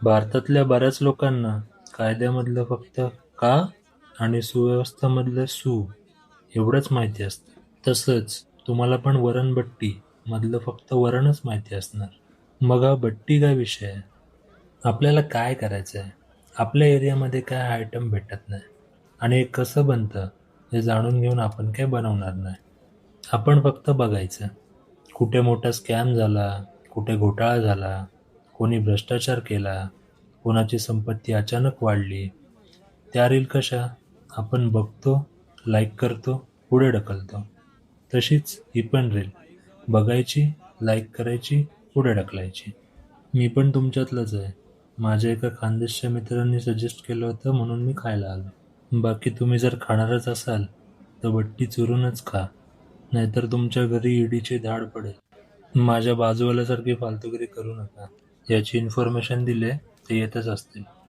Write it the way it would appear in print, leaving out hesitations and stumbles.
भारतातल्या बऱ्याच लोकांना कायद्यामधलं फक्त का आणि सुव्यवस्थामधलं सु एवढंच माहिती असतं. तसंच तुम्हाला पण वरणबट्टी मधलं फक्त वरणच माहिती असणार. मग हा बट्टी काय विषय आहे? आपल्याला काय करायचं आहे? आपल्या एरियामध्ये काय आयटम भेटत नाही आणि हे कसं बनतं हे जाणून घेऊन आपण काय बनवणार नाही. आपण फक्त बघायचं. कुठे मोठा स्कॅम झाला, कुठे घोटाळा झाला, कोणी भ्रष्टाचार केला, कोणाची संपत्ती अचानक वाढली. त्या रील कशा? आपण बघतो, लाईक करतो, पुढे ढकलतो. तशीच ही पण रील बघायची, लाईक करायची, पुढे ढकलायची. मी पण तुमच्यातलंच आहे. माझ्या एका खानदेशच्या मित्रांनी सजेस्ट केलं होतं म्हणून मी खायला आलो. बाकी तुम्ही जर खाणारच असाल तर बट्टी चुरूनच खा, नाहीतर तुमच्या घरी ईडीची धाड पडेल. माझ्या बाजूवाल्यासारखी फालतुगिरी करू नका. याची इन्फॉर्मेशन दिले ते येतच असतील.